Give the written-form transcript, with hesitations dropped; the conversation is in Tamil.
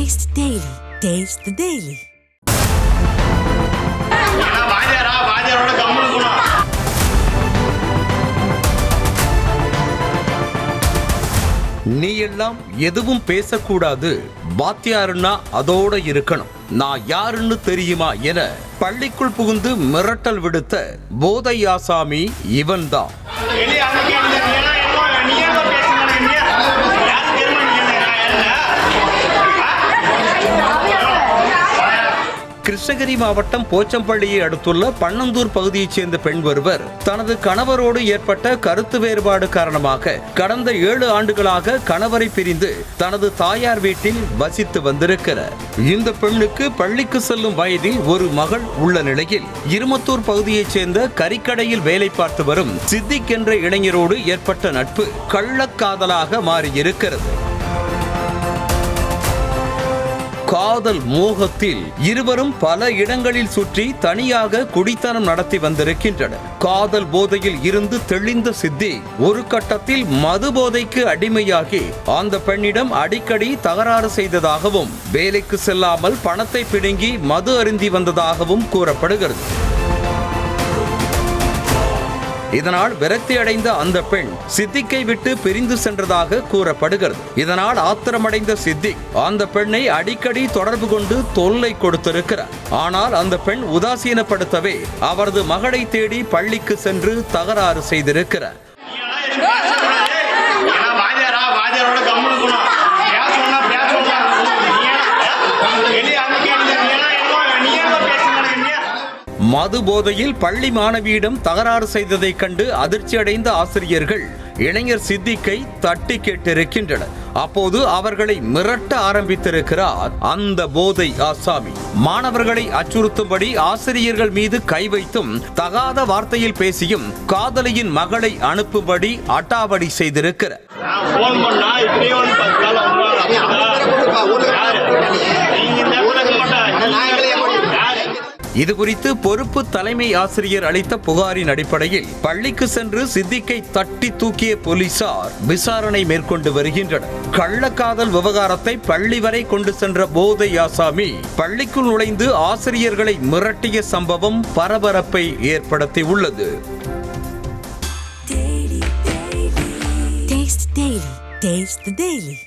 Taste the Daily. Taste the Daily. நீ எல்லாம் எதுவும் பேசக்கூடாது, வாத்தியாருன்னா அதோட இருக்கணும், நான் யாருன்னு தெரியுமா என பள்ளிக்குள் புகுந்து மிரட்டல் விடுத்த போதை ஆசாமி இவன்தான். கிருஷ்ணகிரி மாவட்டம் போச்சம்பள்ளியை அடுத்துள்ள பன்னந்தூர் பகுதியைச் சேர்ந்த பெண் ஒருவர் தனது கணவரோடு ஏற்பட்ட கருத்து வேறுபாடு காரணமாக கடந்த 7 ஆண்டுகளாக கணவரை பிரிந்து தனது தாயார் வீட்டில் வசித்து வந்திருக்கிறார். இந்த பெண்ணுக்கு பள்ளிக்கு செல்லும் வயதில் ஒரு மகள் உள்ள நிலையில் இருமத்தூர் பகுதியைச் சேர்ந்த கறிக்கடையில் வேலை பார்த்து வரும் சித்திக் என்ற இளைஞரோடு ஏற்பட்ட நட்பு கள்ளக்காதலாக மாறியிருக்கிறது. காதல் மோகத்தில் இருவரும் பல இடங்களில் சுற்றி தனியாக குடித்தனம் நடத்தி வந்திருக்கின்றனர். காதல் போதையில் இருந்து தெளிந்த சித்தி ஒரு கட்டத்தில் மது போதைக்கு அடிமையாகி அந்த பெண்ணிடம் அடிக்கடி தகராறு செய்ததாகவும் வேலைக்கு செல்லாமல் பணத்தை பிடுங்கி மது அருந்தி வந்ததாகவும் கூறப்படுகிறது. இதனால் விரக்தி அடைந்த அந்த பெண் சித்திக்கை விட்டு பிரிந்து சென்றதாக கூறப்படுகிறது. இதனால் ஆத்திரமடைந்த சித்திக் அந்த பெண்ணை அடிக்கடி தொடர்பு கொண்டு தொல்லை கொடுத்திருக்கிறார். ஆனால் அந்த பெண் உதாசீனப்படுத்தவே அவரது மகளை தேடி பள்ளிக்கு சென்று தகராறு செய்திருக்கிறார். மது போதையில் பள்ளி மாணவியிடம் தகராறு செய்ததை கண்டு அதிர்ச்சியடைந்த ஆசிரியர்கள் இளைஞர் சித்திக்கை தட்டி கேட்டிருக்கின்றனர். அப்போது அவர்களை மிரட்ட ஆரம்பித்திருக்கிறார் அந்த போதை ஆசாமி. மாணவர்களை அச்சுறுத்தும்படி ஆசிரியர்கள் மீது கை வைத்தும் தகாத வார்த்தையில் பேசியும் காதலியின் மகளை அனுப்பும்படி அட்டாவடி செய்திருக்கிறார். இது குறித்து பொறுப்பு தலைமை ஆசிரியர் அளித்த புகாரின் அடிப்படையில் பள்ளிக்கு சென்று சித்திக்கை தட்டி தூக்கிய போலீசார் விசாரணை மேற்கொண்டு வருகின்றனர். கள்ளக்காதல் விவகாரத்தை பள்ளி வரை கொண்டு சென்ற போதை ஆசாமி பள்ளிக்குள் நுழைந்து ஆசிரியர்களை மிரட்டிய சம்பவம் பரபரப்பை ஏற்படுத்தி உள்ளது. Taste the Daily.